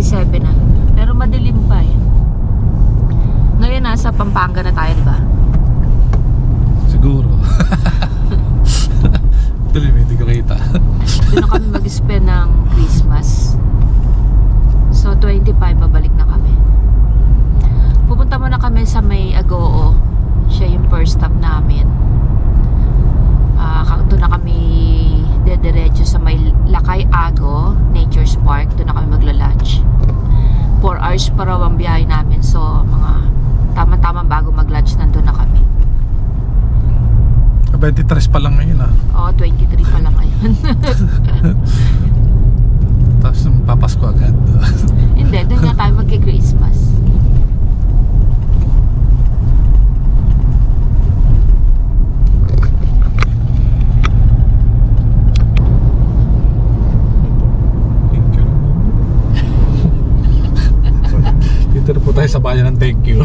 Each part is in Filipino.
27 na. Pero madilim pa eh. Ngayon nasa Pampanga na tayo, di ba? Siguro. Dilim, hindi ko kita. Doon na kami mag-spend ng Christmas. So 25 babalik na kami. Pupunta muna kami sa may Agoo. Siya yung first stop namin. Doon na kami dediretso sa may Lakay Ago Nature's Park. Doon na kami magla-lunch. 4 hours pa raw ang biyahe namin. So mga tama-tama bago mag-lunch nandun na kami. 23 pa lang ngayon ah. Oo, 23 pa lang ngayon. Tapos papasko agad. Hindi, doon nga tayo magki-Christmas. Dito na po tayo sa bayan ng thank you.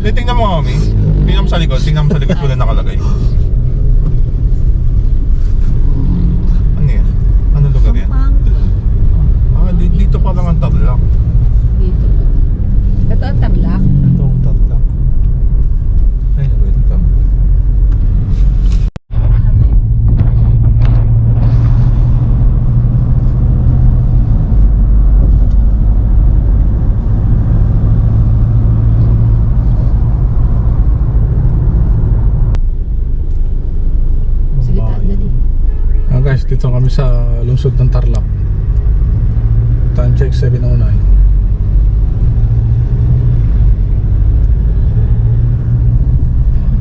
Tingnan mo kami. Tingnan mo sa likod. Tingnan mo sa likod ko na nakalagay. Ano yan? Ano lugar yan? Dito pa lang ang Tarlac. Dito. Ito ang Tarlac. Ito ang Tarlac. Ay, welcome. Guys, dito kami sa lungsod ng Tarlac. Time check 7:09.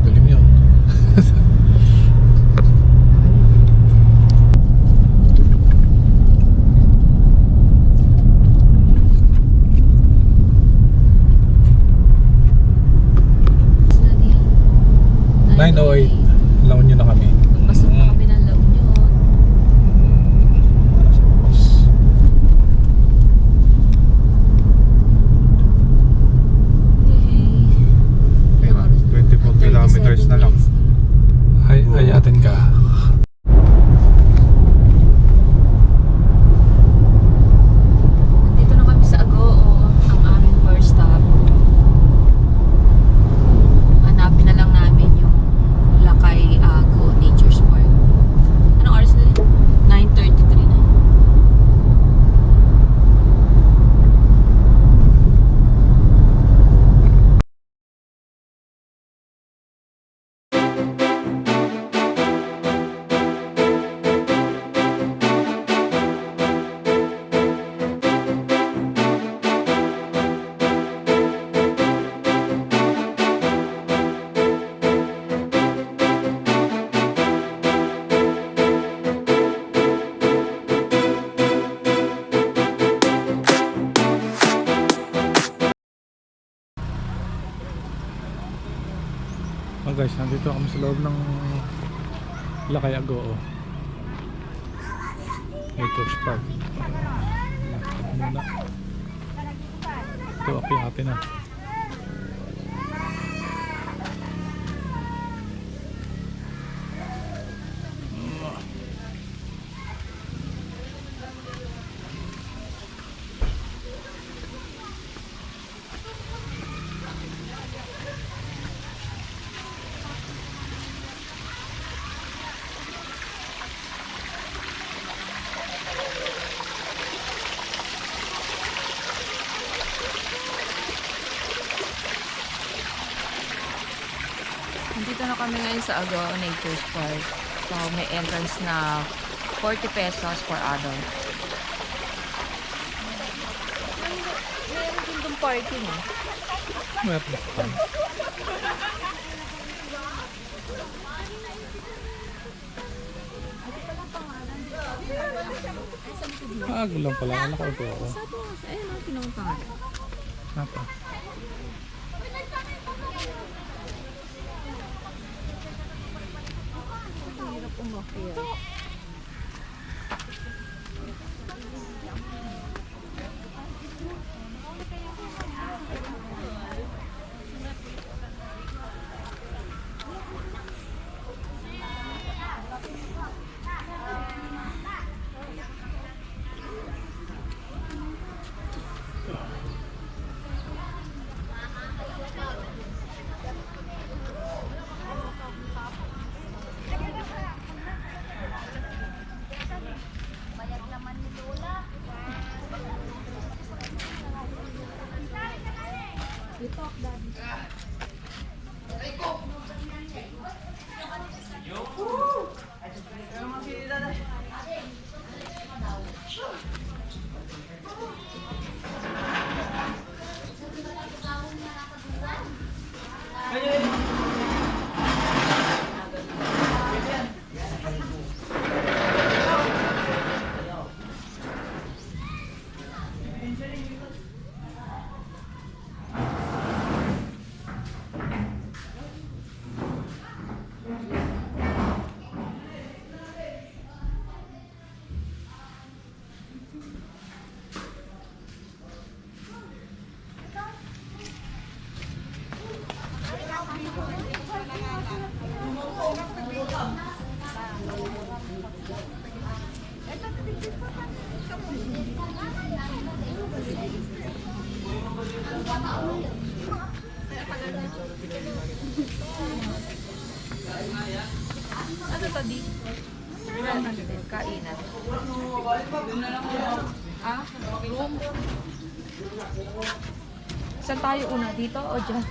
Galing yun. Laon nyo na kami. Pasok na kami ng La Union. Okay, 24 kilometers na lang. Ay atin ka. Dito na kami sa Agoo, ang aming first stop. Hanapin na lang namin yung Lakay Ago Nature's Park. Anong oras na rin? 9:33 na. Guys, nandito kami sa loob ng Lakay Agoo Nature's Park. Muna. Ito, akyati na. Nandito na kami ngayon sa Agoo Nature's Park. So may entrance na 40 pesos for adult. Meron din itong parking eh. Meron pa. Gulang pala. Alam ko ito ako. Ayun ang pinuntahan. Napa. Hirap umakyat. Ano to di? Kainan. Ah, room. Saan tayo una? Dito o dyan?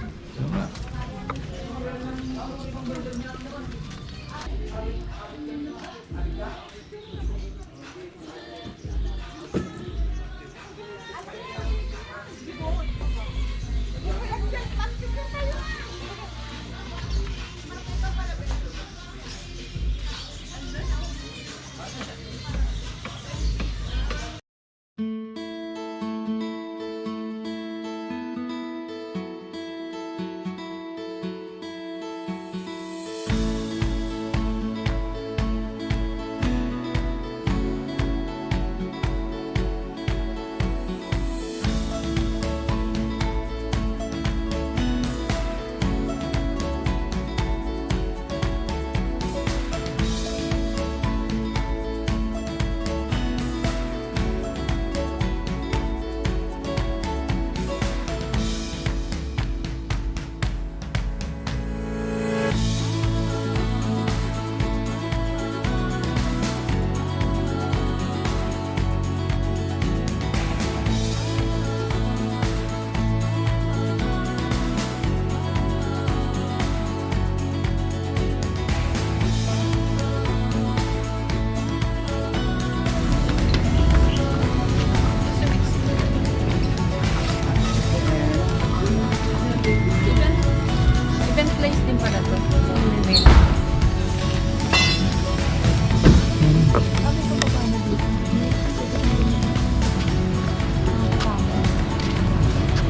Event place din pala to.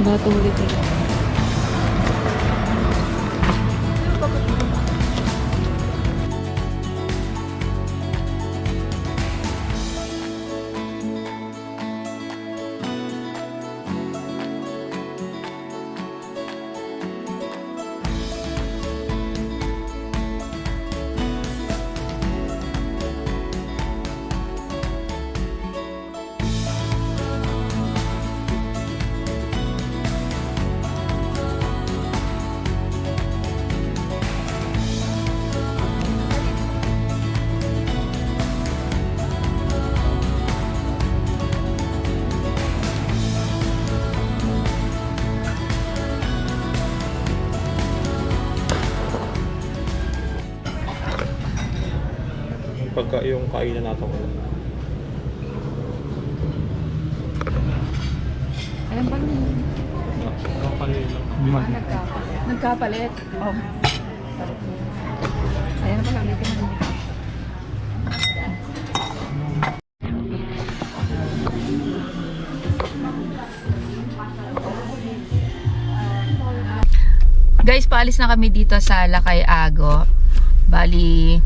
Bato ulit eh. Pagka yung kainan natin ko. Ayan ba niyo? Kakapalit lang. Nagkapalit. Oh. Ayan na pala, ulitin mo. Guys, paalis na kami dito sa Lakay Ago. Bali,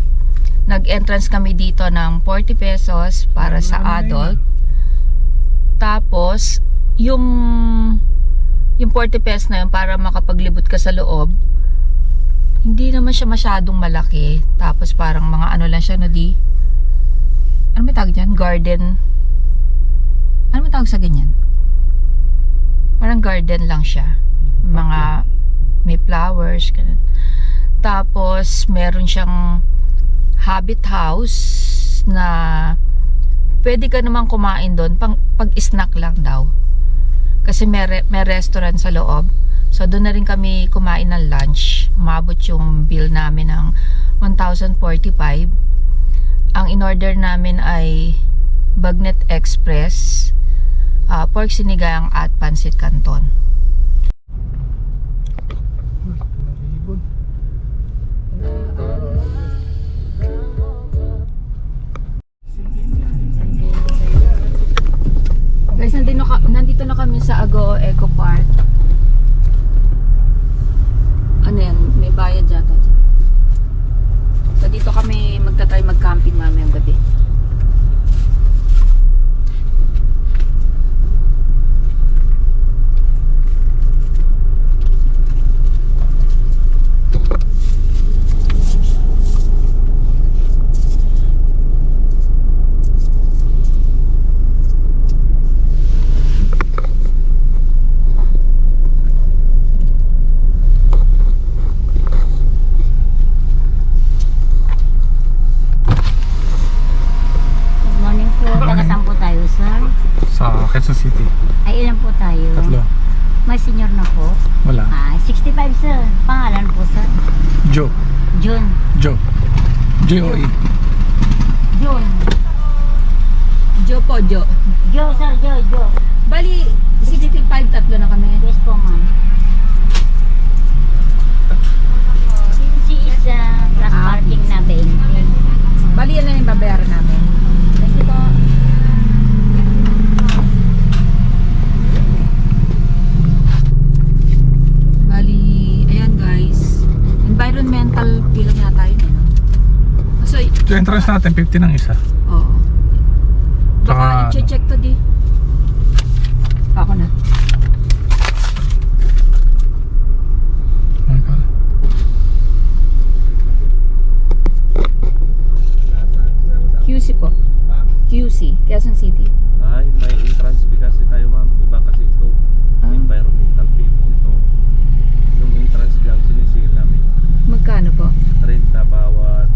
nag-entrance kami dito ng 40 pesos para sa adult. Tapos, yung 40 pesos na yun para makapaglibot ka sa loob, hindi naman siya masyadong malaki. Tapos parang mga ano lang siya, no di? Ano may tawag dyan? Garden. Ano may tawag sa ganyan? Parang garden lang siya. Mga may flowers, ganun. Tapos meron siyang habit house na pwede ka naman kumain doon pag snack lang daw. Kasi may restaurant sa loob. So doon na rin kami kumain ng lunch. Umabot yung bill namin ng 1,045. Ang in-order namin ay Bagnet Express, pork sinigang at pancit canton. Guys, nandito na kami sa Agoo Eco Park. Ano yan? May bayad yata. So dito kami magta-try mag-camping mamayang gabi. Sa Quezon City. Ay, ilan po tayo? 3. May senior na po. Wala. 65 sir. Pangalan po sir? Joe. June. Joe. J-O-E. June. Jo po, Jo. Jo sir, Jo. Bali, 65 tatlo na kami. Yes po ma'am. Si isa plus parking na 20. Bali, yan na yung babayaran namin. Thank you po. Bali, ayan guys. Environmental bilang yata yun. Ano? So, Yung entrance natin, 50 ng isa. oo. Baka Tsaka, i-check to di. Ako na. ano ka? QC po. QC, Quezon City. Ay, may entrance fee kasi tayo ma'am. Iba kasi ito. Ah. Environmental fee po ito. Yung entrance fee ang sinisingil namin. Magkano po? 30 bawat.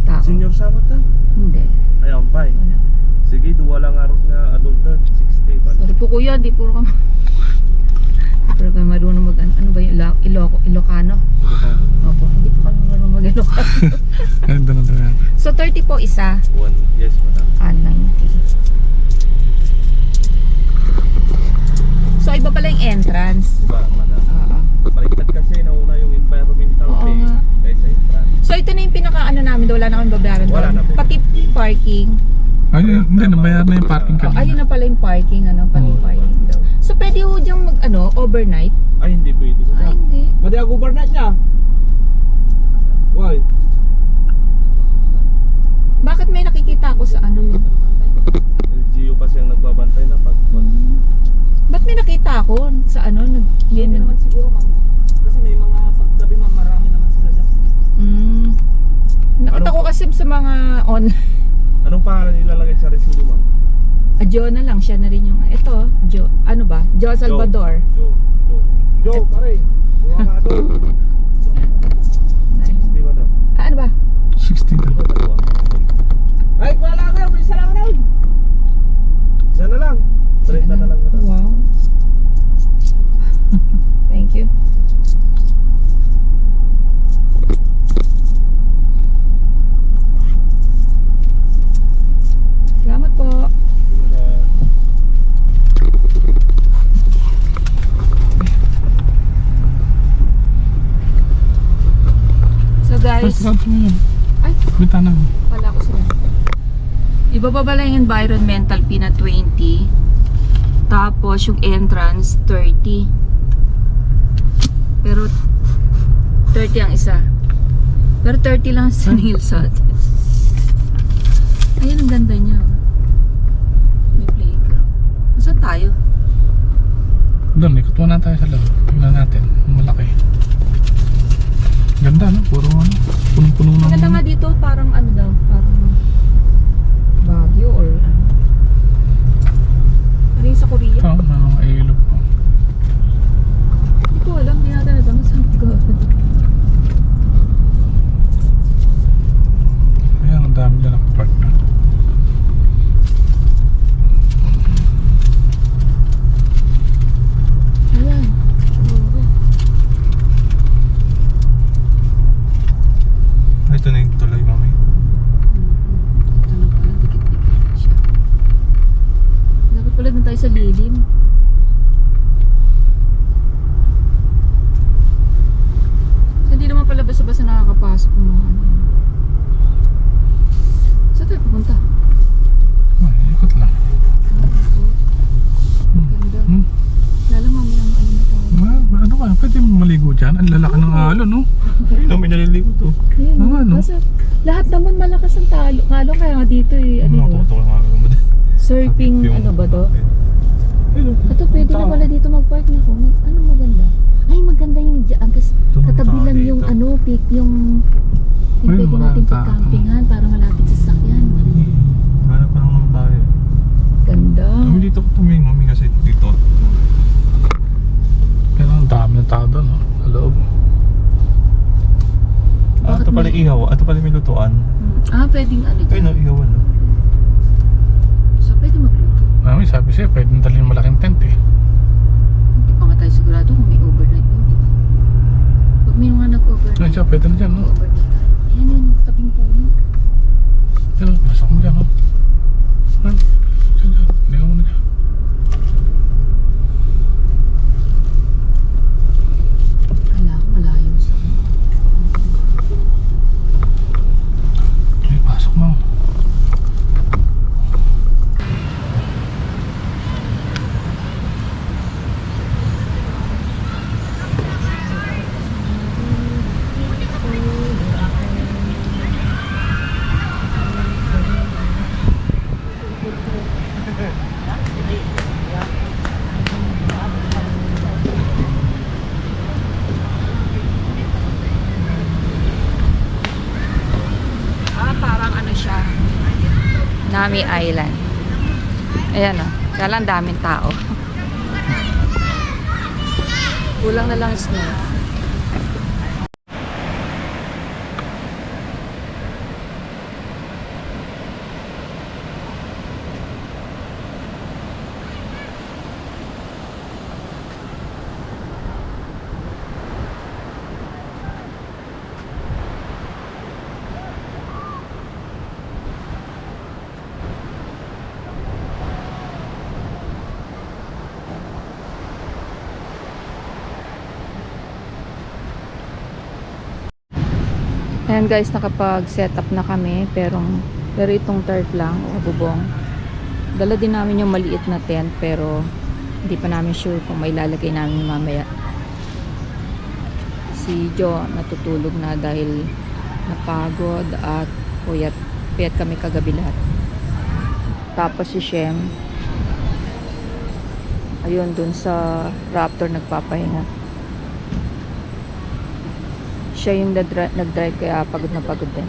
Tao? Senior samot na. Hindi. Ayaw pa eh. Wala. Sige, duwala nga rin nga adult na. 60 ba? Sorry po kuya, di po kami. Pero kami marunong mag ano ba yung Ilocano? Opo, hindi po kami marunong mag Ilocano. Ayun, doon na natin. So 30 po isa. Yes, madam. 90. So iba pala yung entrance. Diba, madam? Oo. Baliktad kasi nauna yung environmental Oo fee nga. kaysa entrance. So ito na yung pinaka ano namin, wala na kami babayaran Wala doon. na po. Pati parking. Ayun, hindi, nabayar na yung parking Oh, kanina. ayun na pala yung parking, ano, pati Oo, parking daw. So pwede ho diyang mag ano, overnight? Ay, hindi pwede. Ay, hindi. Pwede ako overnight niya. Why? Bakit may nakikita ako sa ano? LGU kasi ang nagbabantay na pag Ba't may nakita ako sa ano? Hindi naman siguro ma'am. Kasi may mga paggabi ma'am, marami naman sila dyan. Nakita Ano? ko kasi sa mga online. Anong pangalan ilalagay sa resibo ma'am? Jo na lang, siya na rin yung ito, Jo. Ano ba? Jo Salvador. Joe, pare. Buha nga doon. Nice. 60 madam. Ano ba? 60 daw. Dalawa. Ay, wala ka, may isa lang na. Isa na lang. 30 na lang madam. Wow. Thank you. Salamat po. So guys, ay, Bita na. wala ko sila. Ibaba pala yung environmental fee na 20. Tapos yung entrance 30. Pero 30 ang isa. Pero 30 lang sa Nilsot. Ayun, ang ganda niya. May playground. Saan tayo? Doon, ikot muna tayo sa loob. Tingnan natin. Malaki. Ganda, no? Puro ano. Punong-puno ng... Maganda nga dito, parang ano daw, parang Baguio or ano. Ano yung sa Korea? Oo, mga ilog po. Hindi ko alam, hindi natin alam. Saan ko? Ayan, ang dami dyan nakapark na. Ayan. Oo. Ito na yung tuloy, mami. Mhm. tayo sa lilim. So, hindi naman pala basta-basta nakakapasok ng mga ano. Saan tayo pupunta? Ikot lang. Ganda. Hmm? Lalo mamaya ang ano na tayo. Ano ka? Pwede maligo dyan? Ang lalaki ng alon, no? Ayun na, may naliligo to. Ayun, Oo, ano? kasi lahat naman malakas ang talo. Kalo kaya nga dito eh. Ano Mga ba? tutok ang mga mo din. Surfing, ano ba to? Ayun. Ito pwede na pala dito mag-park na ko. Ano maganda? Ay maganda yung dyan. Tapos Ito, katabi lang dito. yung ano, peak yung Ay, pwede natin maganda. pag-campingan para malapit sa sasakyan. Hanap pa lang tayo. Ganda. Kami dito ko tumingin, mami, kasi dito. Pero ang dami na tao doon, no? Sa loob. Ah, ito pala may- ihaw. Ito pala may lutuan. Ah, pwedeng ano Ayun dyan. na, ihawan. No? So pwede magluto. Mami, sabi siya, pwede dalhin malaking tent eh. Hindi pa nga tayo sigurado kung may overnight yun, di ba? Pag may mga nag-overnight. Ano siya, pwede na dyan, no? Overnight tayo. Ayan yun, tabing puno. Yan, pasok mo dyan, no? Dyan, dyan. Hindi ka muna dyan. Ala, malayo sa Ay, pasok mo. parang ano siya, Nami Island. Ayan o, kaya lang daming tao. Kulang na lang snow. Ayan guys, nakapag-set up na kami pero itong tarp lang o bubong. Dala din namin yung maliit na tent pero hindi pa namin sure kung may lalagay namin mamaya. Si Jo natutulog na dahil napagod at puyat kami kagabi lahat. Tapos si Shem ayun dun sa Raptor nagpapahinga. Siya yung nag-drive kaya pagod na pagod din.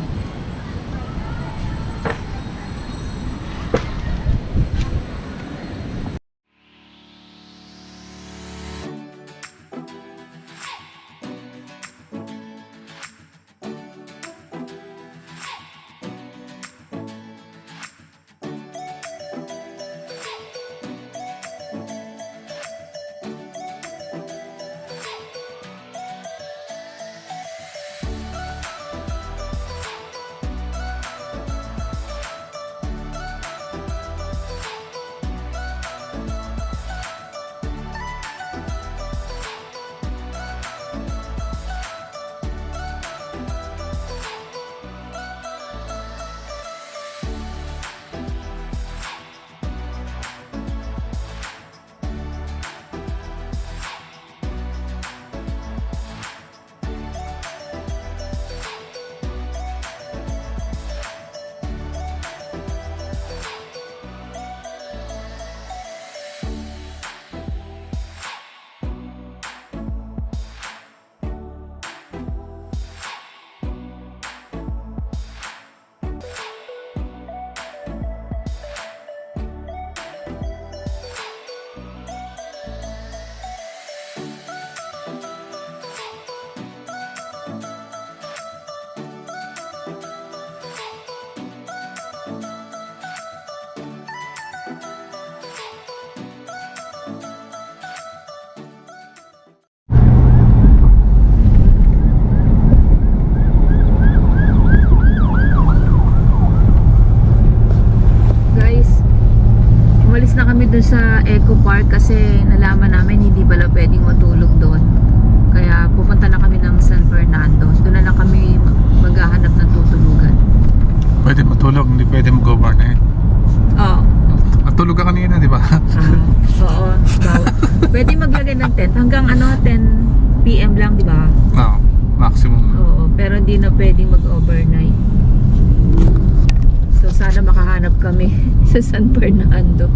umalis na kami doon sa Eco Park kasi nalaman namin hindi pala pwedeng matulog doon. Kaya pupunta na kami ng San Fernando. Doon na lang kami maghahanap ng tutulugan. Pwede matulog, hindi pwede mag-overnight. Oo. Matulog ka kanina, di ba? Oo. Pwede maglagay ng tent hanggang 10 PM lang, di ba? No, maximum. Oo, pero hindi na pwedeng mag-overnight. So sana makahanap kami sa San Fernando.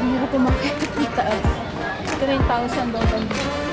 Hirap umakit. $3,000 daw.